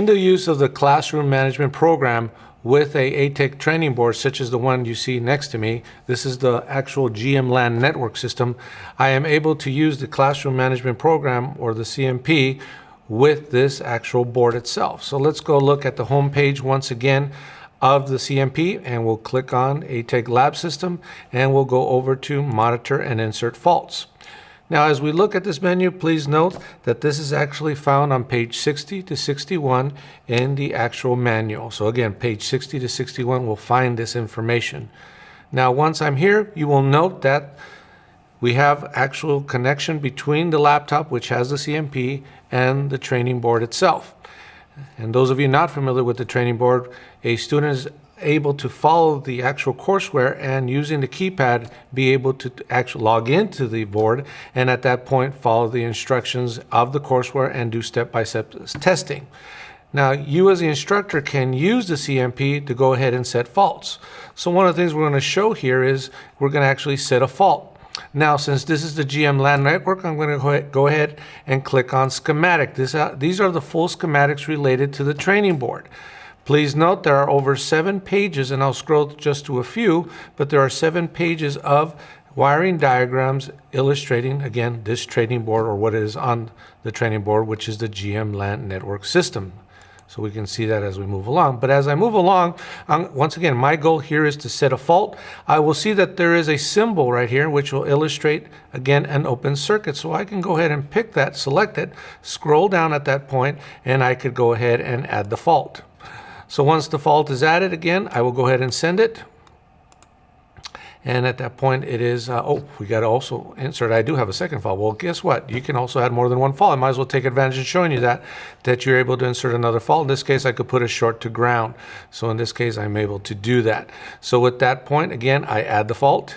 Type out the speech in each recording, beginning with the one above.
the use of the classroom management program with a ATech training board such as the one you see next to me, this is the actual GM-LAN network system, I am able to use the classroom management program, or the CMP, with this actual board itself. So let's go look at the home page once again of the CMP, and we'll click on ATech Lab System, and we'll go over to Monitor and Insert Faults. Now, as we look at this menu, please note that this is actually found on page 60 to 61 in the actual manual. So again, page 60 to 61 will find this information. Now, once I'm here, you will note that we have actual connection between the laptop, which has the CMP, and the training board itself. And those of you not familiar with the training board, a student is able to follow the actual courseware and using the keypad be able to actually log into the board, and at that point follow the instructions of the courseware and do step-by-step testing. Now, you as the instructor can use the CMP to go ahead and set faults. So one of the things we're going to show here is we're going to actually set a fault. Now, since this is the GM-LAN network, I'm going to go ahead and click on schematic. These are the full schematics related to the training board. Please note there are over 7 pages, and I'll scroll just to a few, but there are 7 pages of wiring diagrams illustrating, again, this training board, or what is on the training board, which is the GM-LAN network system. So we can see that as we move along. But as I move along, once again, my goal here is to set a fault. I will see that there is a symbol right here which will illustrate, again, an open circuit. So I can go ahead and pick that, select it, scroll down at that point, and I could go ahead and add the fault. So once the fault is added, again, I will go ahead and send it. And at that point it is, we got to also insert, I do have a second fault. Well, guess what? You can also add more than one fault. I might as well take advantage of showing you that you're able to insert another fault. In this case, I could put a short to ground. So in this case, I'm able to do that. So at that point, again, I add the fault.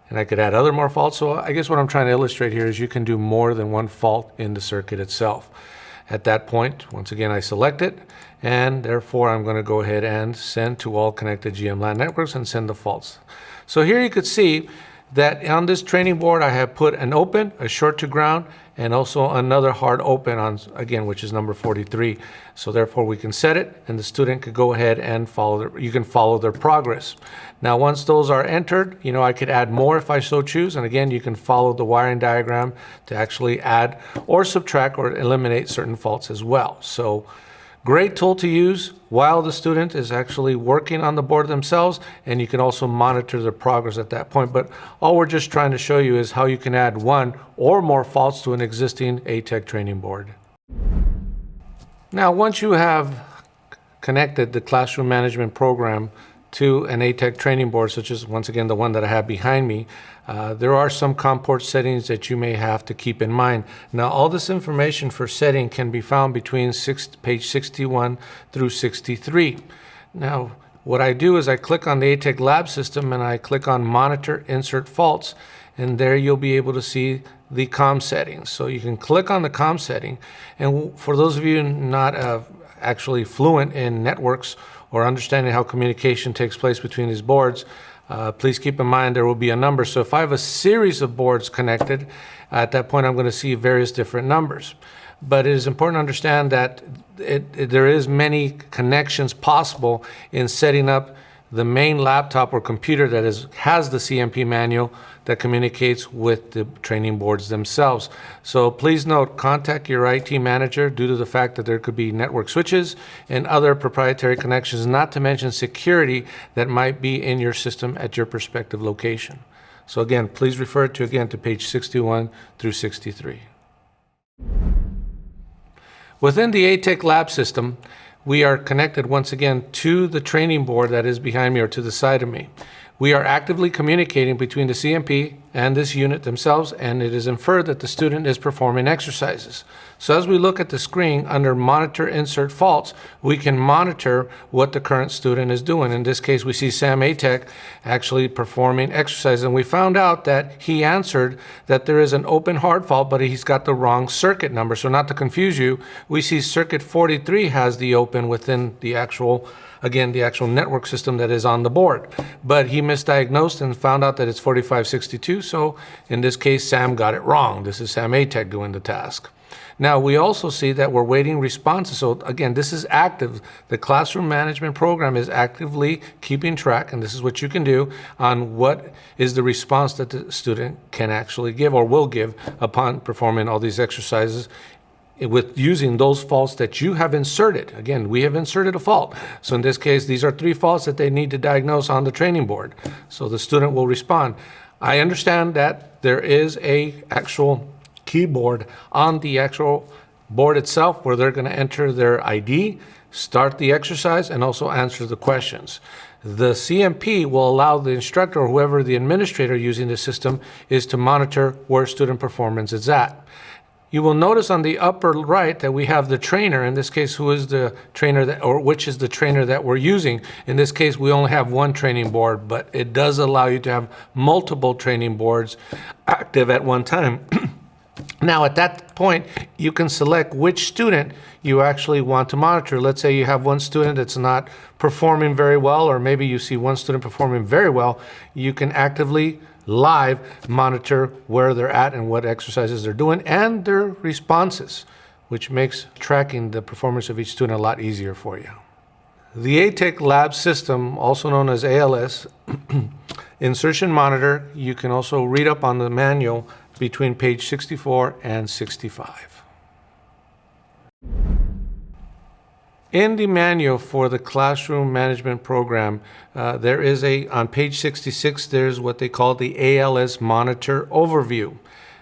And I could add other more faults. So I guess what I'm trying to illustrate here is you can do more than one fault in the circuit itself. At that point, once again, I select it, and therefore I'm going to go ahead and send to all connected GM-LAN networks and send the faults. So here you could see that on this training board I have put an open, a short to ground, and also another hard open on, again, which is number 43. So therefore we can set it, and the student could go ahead and you can follow their progress. Now once those are entered, I could add more if I so choose, and again you can follow the wiring diagram to actually add or subtract or eliminate certain faults as well. So great tool to use while the student is actually working on the board themselves, and you can also monitor their progress at that point. But all we're just trying to show you is how you can add one or more faults to an existing ATech training board. Now, once you have connected the classroom management program to an ATech training board, such as, once again, the one that I have behind me, there are some COM port settings that you may have to keep in mind. Now, all this information for setting can be found between page 61 through 63. Now, what I do is I click on the ATech Lab System and I click on Monitor, Insert Faults, and there you'll be able to see the COM settings. So you can click on the COM setting, and for those of you not actually fluent in networks or understanding how communication takes place between these boards, please keep in mind there will be a number. So if I have a series of boards connected, at that point I'm going to see various different numbers. But it is important to understand that there is many connections possible in setting up the main laptop or computer that has the CMP manual that communicates with the training boards themselves. So please note, contact your IT manager due to the fact that there could be network switches and other proprietary connections, not to mention security that might be in your system at your respective location. So again, please refer to page 61 through 63. Within the ATech Lab System, we are connected once again to the training board that is behind me or to the side of me. We are actively communicating between the CMP and this unit themselves, and it is inferred that the student is performing exercises. So as we look at the screen under Monitor Insert Faults, we can monitor what the current student is doing. In this case, we see Sam ATech actually performing exercises, and we found out that he answered that there is an open hard fault, but he's got the wrong circuit number. So not to confuse you, we see circuit 43 has the open within the actual network system that is on the board. But he misdiagnosed and found out that it's 4562, so in this case, Sam got it wrong. This is Sam ATech doing the task. Now, we also see that we're waiting responses. So again, this is active. The classroom management program is actively keeping track, and this is what you can do on what is the response that the student can actually give or will give upon performing all these exercises with using those faults that you have inserted. Again, we have inserted a fault. So in this case, these are 3 faults that they need to diagnose on the training board. So the student will respond. I understand that there is a actual keyboard on the actual board itself where they're going to enter their ID, start the exercise, and also answer the questions. The CMP will allow the instructor or whoever the administrator using the system is to monitor where student performance is at. You will notice on the upper right that we have the trainer, in this case, who is the trainer that, or which is the trainer that we're using. In this case, we only have one training board, but it does allow you to have multiple training boards active at one time. Now, at that point, you can select which student you actually want to monitor. Let's say you have one student that's not performing very well, or maybe you see one student performing very well. You can actively live monitor where they're at and what exercises they're doing and their responses, which makes tracking the performance of each student a lot easier for you. The ATech lab system, also known as ALS Insertion Monitor, you can also read up on the manual between page 64 and 65. In the manual for the classroom management program, there is on page 66, there's what they call the ALS Monitor Overview.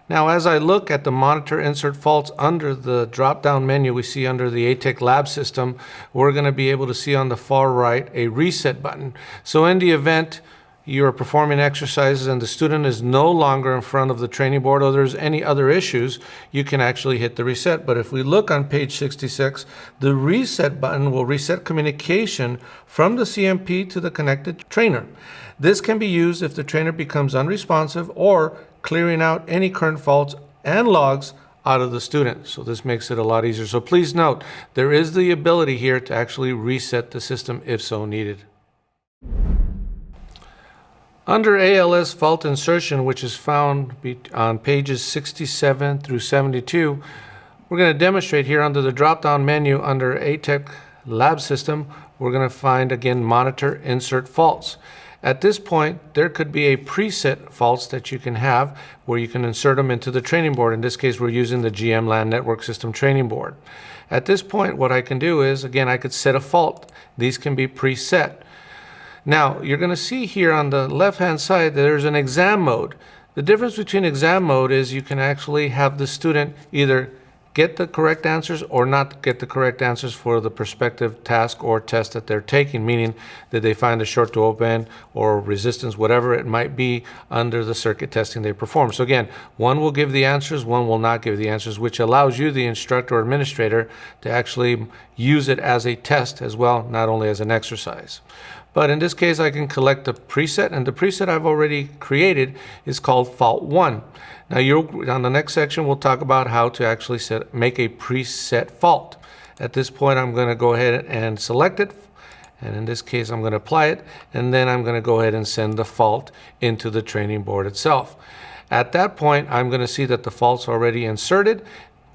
Now, as I look at the monitor insert faults under the drop-down menu we see under the ATech lab system, we're going to be able to see on the far right a reset button. So in the event you are performing exercises and the student is no longer in front of the training board or there's any other issues, you can actually hit the reset. But if we look on page 66, the reset button will reset communication from the CMP to the connected trainer. This can be used if the trainer becomes unresponsive or clearing out any current faults and logs out of the student. So this makes it a lot easier. So please note, there is the ability here to actually reset the system if so needed. Under ALS Fault Insertion, which is found on pages 67 through 72, we're going to demonstrate here under the drop-down menu under ATech Lab System, we're going to find, again, Monitor Insert Faults. At this point, there could be a preset faults that you can have where you can insert them into the training board. In this case, we're using the GM LAN Network System training board. At this point, what I can do is, again, I could set a fault. These can be preset. Now, you're going to see here on the left-hand side that there's an exam mode. The difference between exam mode is you can actually have the student either get the correct answers or not get the correct answers for the prospective task or test that they're taking, meaning that they find a short to open or resistance, whatever it might be under the circuit testing they perform. So again, one will give the answers, one will not give the answers, which allows you, the instructor or administrator, to actually use it as a test as well, not only as an exercise. But in this case, I can collect the preset, and the preset I've already created is called Fault 1. Now, on the next section, we'll talk about how to actually make a preset fault. At this point, I'm going to go ahead and select it, and in this case, I'm going to apply it, and then I'm going to go ahead and send the fault into the training board itself. At that point, I'm going to see that the faults are already inserted,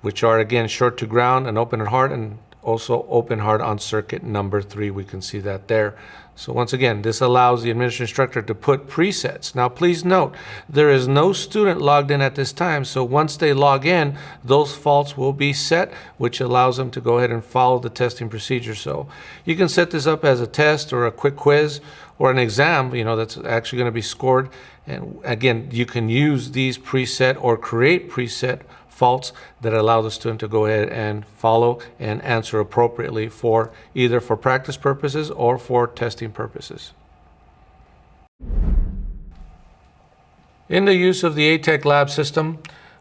which are, again, short to ground and open and hard, and also open hard on circuit number 3. We can see that there. So once again, this allows the administrative instructor to put presets. Now please note, there is no student logged in at this time, so once they log in, those faults will be set, which allows them to go ahead and follow the testing procedure. So you can set this up as a test or a quick quiz or an exam, that's actually going to be scored. And again, you can use these preset or create preset faults that allow the student to go ahead and follow and answer appropriately for either for practice purposes or for testing purposes. In the use of the ATech lab system,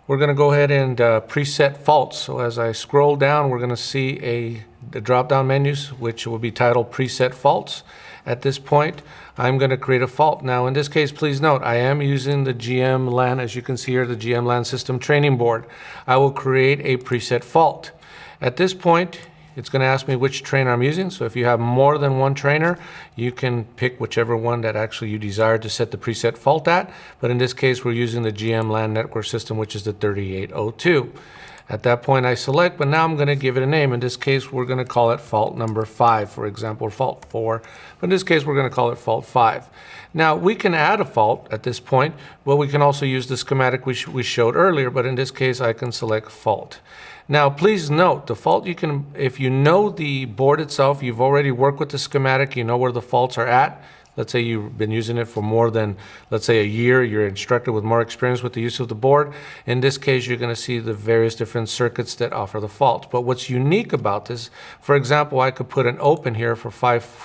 we're going to go ahead and preset faults. So as I scroll down, we're going to see the drop-down menus, which will be titled Preset Faults. At this point, I'm going to create a fault. Now, in this case, please note, I am using the GM LAN, as you can see here, the GM LAN system training board. I will create a preset fault. At this point, it's going to ask me which trainer I'm using. So if you have more than one trainer, you can pick whichever one that actually you desire to set the preset fault at. But in this case, we're using the GM LAN network system, which is the 3802. At that point I select, but now I'm going to give it a name. In this case we're going to call it fault number 5, for example, or fault 4. But in this case we're going to call it fault 5. Now we can add a fault at this point, but we can also use the schematic we showed earlier, but in this case I can select fault. Now please note, the fault you can, if you know the board itself, you've already worked with the schematic, you know where the faults are at. Let's say you've been using it for more than, let's say, a year, you're an instructor with more experience with the use of the board. In this case, you're going to see the various different circuits that offer the fault. But what's unique about this, for example, I could put an open here for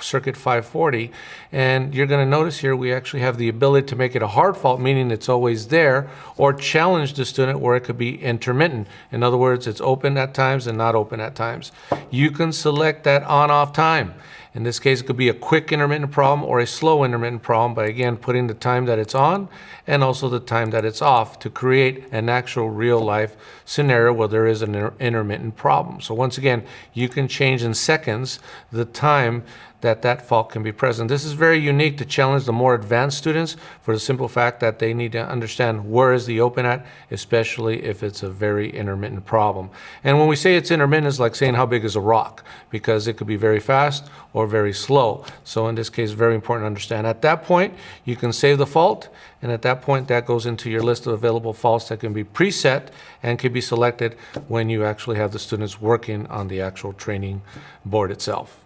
circuit 540, and you're going to notice here we actually have the ability to make it a hard fault, meaning it's always there, or challenge the student where it could be intermittent. In other words, it's open at times and not open at times. You can select that on-off time. In this case, it could be a quick intermittent problem or a slow intermittent problem, by again putting the time that it's on and also the time that it's off to create an actual real life scenario where there is an intermittent problem. So once again, you can change in seconds the time that fault can be present. This is very unique to challenge the more advanced students for the simple fact that they need to understand where is the open at, especially if it's a very intermittent problem. And when we say it's intermittent, it's like saying how big is a rock, because it could be very fast or very slow. So in this case, very important to understand. At that point, you can save the fault, and at that point, that goes into your list of available faults that can be preset and can be selected when you actually have the students working on the actual training board itself.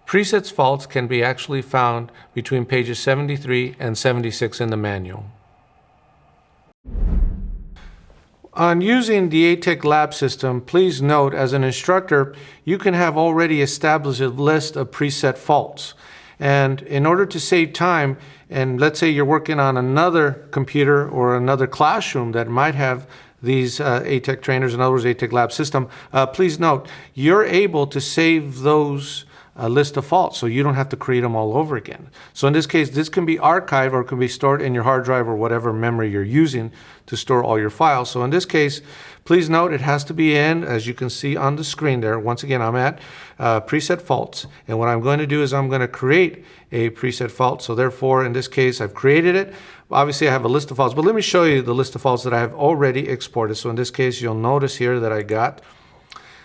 Presets faults can be actually found between pages 73 and 76 in the manual. On using the ATech lab system, please note as an instructor, you can have already established a list of preset faults. And in order to save time, and let's say you're working on another computer or another classroom that might have these ATech trainers, in other words, ATech lab system, please note, you're able to save those a list of faults, so you don't have to create them all over again. So in this case, this can be archived or can be stored in your hard drive or whatever memory you're using to store all your files. So in this case, please note it has to be in, as you can see on the screen there. Once again, I'm at preset faults, and what I'm going to do is I'm going to create a preset fault. So therefore, in this case, I've created it. Obviously, I have a list of faults, but let me show you the list of faults that I have already exported. So in this case, you'll notice here that I got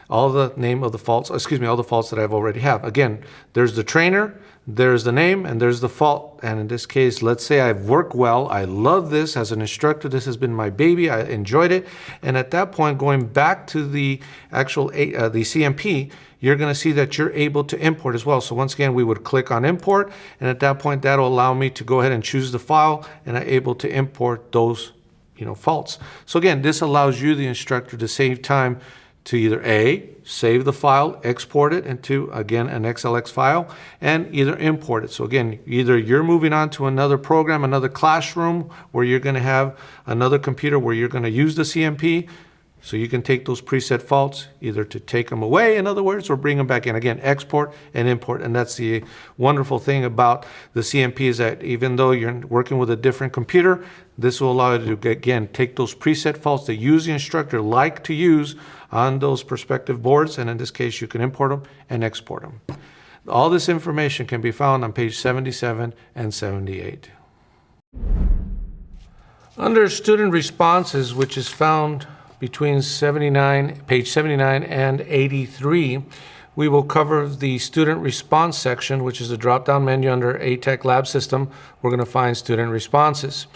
all the name of the faults, all the faults that I've already have. Again, there's the trainer, there's the name, and there's the fault. And in this case, let's say I've worked well. I love this as an instructor. This has been my baby. I enjoyed it. And at that point, going back to the actual the CMP, you're going to see that you're able to import as well. So once again, we would click on import, and at that point, that'll allow me to go ahead and choose the file, and I'm able to import those faults. So again, this allows you, the instructor, to save time to either A, save the file, export it into, again, an XLX file, and either import it. So again, either you're moving on to another program, another classroom, where you're going to have another computer where you're going to use the CMP, so you can take those preset faults, either to take them away, in other words, or bring them back in. Again, export and import. And that's the wonderful thing about the CMP, is that even though you're working with a different computer, this will allow you to, again, take those preset faults that you, the instructor, like to use on those prospective boards, and in this case, you can import them and export them. All this information can be found on page 77 and 78. Under student responses, which is found between page 79 and 83, we will cover the student response section, which is a drop-down menu under ATech Lab System. We're going to find student responses.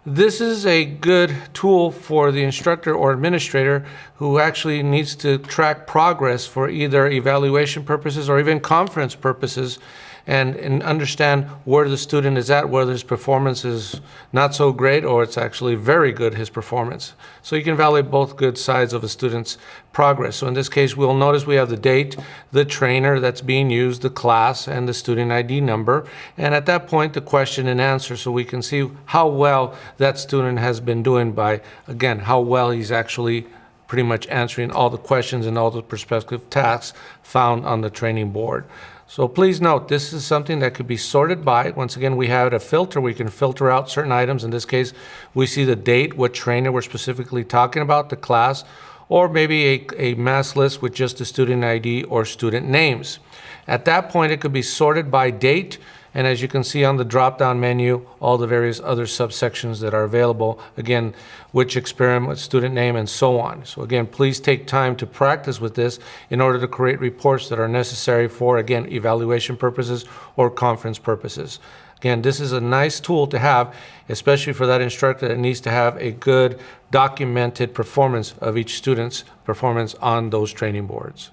This is a good tool for the instructor or administrator who actually needs to track progress for either evaluation purposes or even conference purposes, and understand where the student is at, whether his performance is not so great or it's actually very good, his performance. So you can evaluate both good sides of a student's progress. So in this case, we'll notice we have the date, the trainer that's being used, the class, and the student ID number. And at that point, the question and answer, so we can see how well that student has been doing by, again, how well he's actually pretty much answering all the questions and all the prospective tasks found on the training board. So please note, this is something that could be sorted by. Once again, we have a filter. We can filter out certain items. In this case, we see the date, what trainer we're specifically talking about, the class, or maybe a mass list with just the student ID or student names. At that point, it could be sorted by date, and as you can see on the drop-down menu, all the various other subsections that are available, again, which experiment, student name, and so on. So again, please take time to practice with this in order to create reports that are necessary for, again, evaluation purposes or conference purposes. Again, this is a nice tool to have, especially for that instructor that needs to have a good documented performance of each student's performance on those training boards.